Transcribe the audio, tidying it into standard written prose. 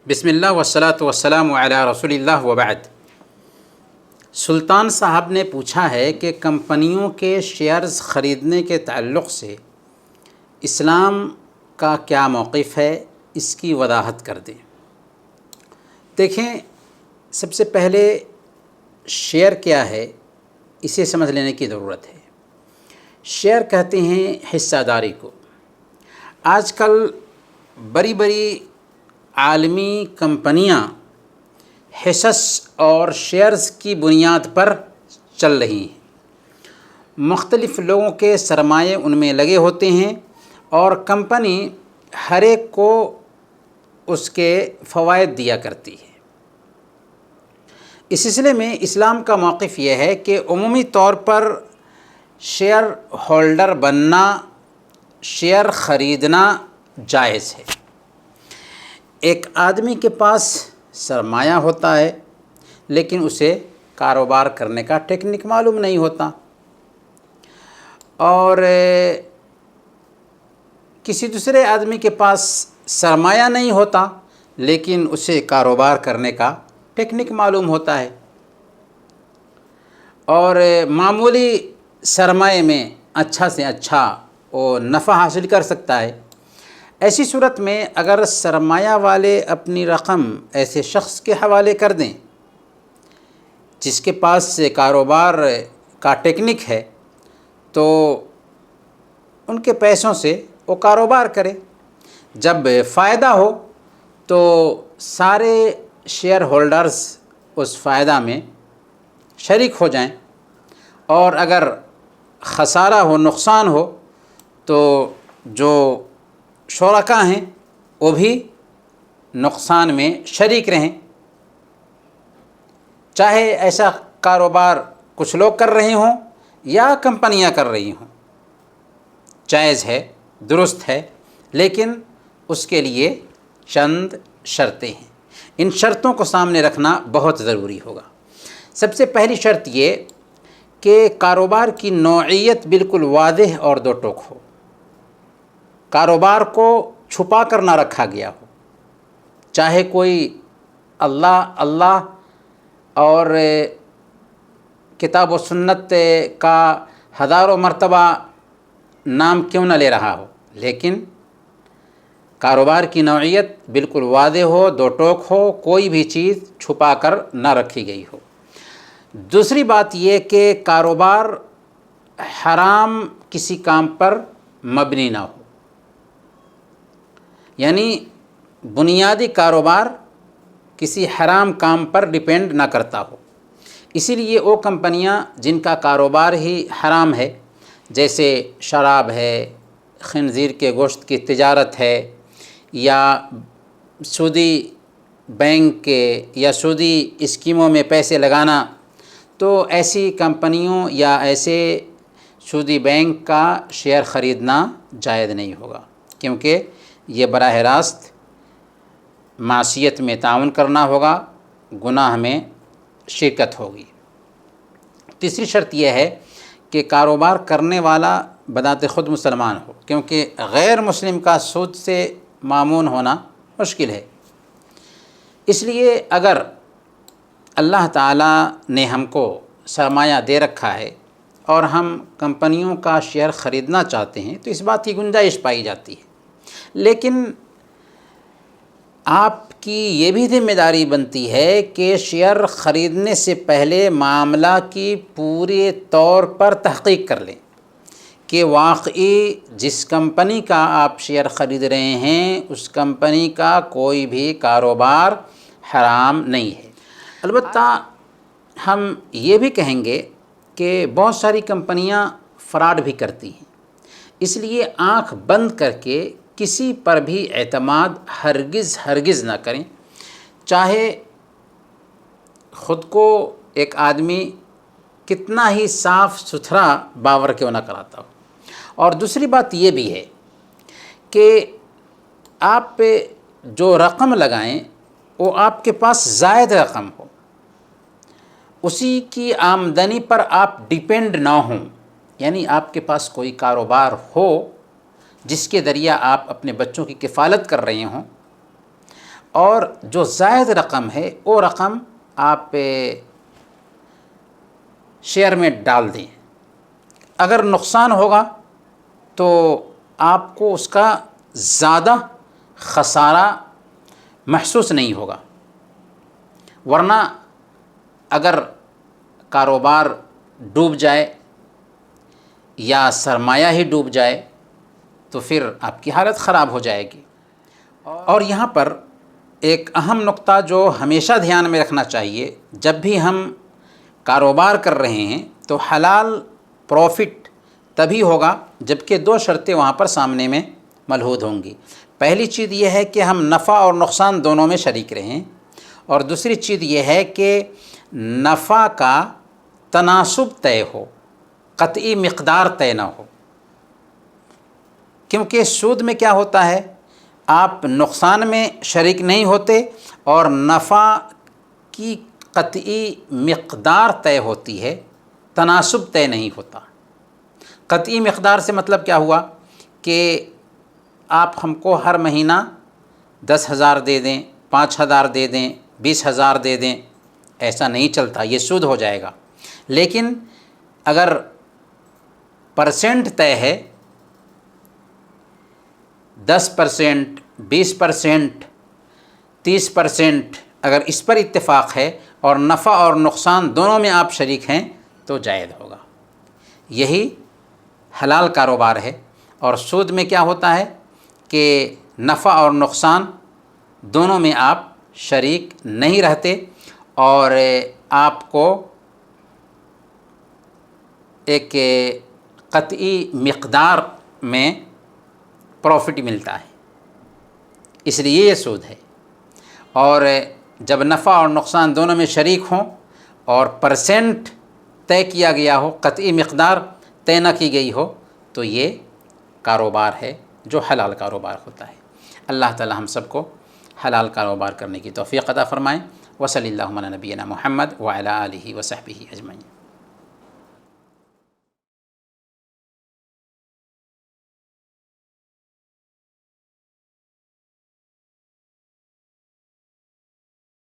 بسم اللہ والصلاۃ والسلام علی رسول اللہ وبعد۔ سلطان صاحب نے پوچھا ہے کہ کمپنیوں کے شیئرز خریدنے کے تعلق سے اسلام کا کیا موقف ہے، اس کی وضاحت کر دیں۔ دیکھیں، سب سے پہلے شیئر کیا ہے اسے سمجھ لینے کی ضرورت ہے۔ شیئر کہتے ہیں حصہ داری کو۔ آج کل بڑی بڑی عالمی کمپنیاں حصص اور شیئرز کی بنیاد پر چل رہی ہیں۔ مختلف لوگوں کے سرمایے ان میں لگے ہوتے ہیں اور کمپنی ہر ایک کو اس کے فوائد دیا کرتی ہے۔ اس سلسلے میں اسلام کا موقف یہ ہے کہ عمومی طور پر شیئر ہولڈر بننا، شیئر خریدنا جائز ہے۔ ایک آدمی کے پاس سرمایہ ہوتا ہے لیکن اسے کاروبار کرنے کا ٹیکنک معلوم نہیں ہوتا، اور کسی دوسرے آدمی کے پاس سرمایہ نہیں ہوتا لیکن اسے کاروبار کرنے کا ٹیکنک معلوم ہوتا ہے، اور معمولی سرمایے میں اچھا سے اچھا وہ نفع حاصل کر سکتا ہے۔ ایسی صورت میں اگر سرمایہ والے اپنی رقم ایسے شخص کے حوالے کر دیں جس کے پاس کاروبار کا ٹیکنک ہے، تو ان کے پیسوں سے وہ کاروبار کرے۔ جب فائدہ ہو تو سارے شیئر ہولڈرز اس فائدہ میں شریک ہو جائیں، اور اگر خسارہ ہو، نقصان ہو، تو جو شرکاء ہیں وہ بھی نقصان میں شریک رہیں۔ چاہے ایسا کاروبار کچھ لوگ کر رہے ہوں یا کمپنیاں کر رہی ہوں، جائز ہے، درست ہے، لیکن اس کے لیے چند شرطیں ہیں۔ ان شرطوں کو سامنے رکھنا بہت ضروری ہوگا۔ سب سے پہلی شرط یہ کہ کاروبار کی نوعیت بالکل واضح اور دو ٹوک ہو، کاروبار کو چھپا کر نہ رکھا گیا ہو۔ چاہے کوئی اللہ اور کتاب و سنت کا ہزاروں مرتبہ نام کیوں نہ لے رہا ہو، لیکن کاروبار کی نوعیت بالکل واضح ہو، دو ٹوک ہو، کوئی بھی چیز چھپا کر نہ رکھی گئی ہو۔ دوسری بات یہ کہ کاروبار حرام کسی کام پر مبنی نہ ہو، یعنی بنیادی کاروبار کسی حرام کام پر ڈیپینڈ نہ کرتا ہو۔ اسی لیے وہ کمپنیاں جن کا کاروبار ہی حرام ہے، جیسے شراب ہے، خنزیر کے گوشت کی تجارت ہے، یا سودی بینک کے یا سودی اسکیموں میں پیسے لگانا، تو ایسی کمپنیوں یا ایسے سودی بینک کا شیئر خریدنا جائز نہیں ہوگا، کیونکہ یہ براہ راست معصیت میں تعاون کرنا ہوگا، گناہ میں شرکت ہوگی۔ تیسری شرط یہ ہے کہ کاروبار کرنے والا بذات خود مسلمان ہو، کیونکہ غیر مسلم کا سود سے مامون ہونا مشکل ہے۔ اس لیے اگر اللہ تعالیٰ نے ہم کو سرمایہ دے رکھا ہے اور ہم کمپنیوں کا شیئر خریدنا چاہتے ہیں تو اس بات کی گنجائش پائی جاتی ہے، لیکن آپ کی یہ بھی ذمہ داری بنتی ہے کہ شیئر خریدنے سے پہلے معاملہ کی پورے طور پر تحقیق کر لیں کہ واقعی جس کمپنی کا آپ شیئر خرید رہے ہیں اس کمپنی کا کوئی بھی کاروبار حرام نہیں ہے۔ البتہ ہم یہ بھی کہیں گے کہ بہت ساری کمپنیاں فراڈ بھی کرتی ہیں، اس لیے آنکھ بند کر کے کسی پر بھی اعتماد ہرگز نہ کریں، چاہے خود کو ایک آدمی کتنا ہی صاف ستھرا باور کیوں نہ کراتا ہو۔ اور دوسری بات یہ بھی ہے کہ آپ پہ جو رقم لگائیں وہ آپ کے پاس زائد رقم ہو، اسی کی آمدنی پر آپ ڈیپینڈ نہ ہوں، یعنی آپ کے پاس کوئی کاروبار ہو جس کے ذریعہ آپ اپنے بچوں کی کفالت کر رہے ہوں، اور جو زائد رقم ہے وہ رقم آپ شیئر میں ڈال دیں. اگر نقصان ہوگا تو آپ کو اس کا زیادہ خسارہ محسوس نہیں ہوگا، ورنہ اگر کاروبار ڈوب جائے یا سرمایہ ہی ڈوب جائے تو پھر آپ کی حالت خراب ہو جائے گی. اور یہاں پر ایک اہم نقطہ جو ہمیشہ دھیان میں رکھنا چاہیے، جب بھی ہم کاروبار کر رہے ہیں تو حلال پروفٹ تبھی ہوگا جب کہ دو شرطیں وہاں پر سامنے میں ملحوظ ہوں گی. پہلی چیز یہ ہے کہ ہم نفع اور نقصان دونوں میں شریک رہیں، اور دوسری چیز یہ ہے کہ نفع کا تناسب طے ہو، قطعی مقدار طے نہ ہو. کیونکہ سود میں کیا ہوتا ہے، آپ نقصان میں شریک نہیں ہوتے اور نفع کی قطعی مقدار طے ہوتی ہے، تناسب طے نہیں ہوتا. قطعی مقدار سے مطلب کیا ہوا کہ آپ ہم کو ہر مہینہ 10,000 دے دیں، 5,000 دے دیں، 20,000 دے دیں، ایسا نہیں چلتا، یہ سود ہو جائے گا. لیکن اگر پرسنٹ طے ہے، 10%، 20%، 30%، اگر اس پر اتفاق ہے اور نفع اور نقصان دونوں میں آپ شریک ہیں تو جائز ہوگا. یہی حلال کاروبار ہے. اور سود میں کیا ہوتا ہے کہ نفع اور نقصان دونوں میں آپ شریک نہیں رہتے اور آپ کو ایک قطعی مقدار میں پروفٹ ملتا ہے، اس لیے یہ سود ہے. اور جب نفع اور نقصان دونوں میں شریک ہوں اور پرسنٹ طے کیا گیا ہو، قطعی مقدار طے نہ کی گئی ہو، تو یہ کاروبار ہے جو حلال کاروبار ہوتا ہے. اللہ تعالی ہم سب کو حلال کاروبار کرنے کی توفیق عطا فرمائیں. وصلی اللہ علی نبینا محمد وعلی آلہ وصحبہ اجمعین.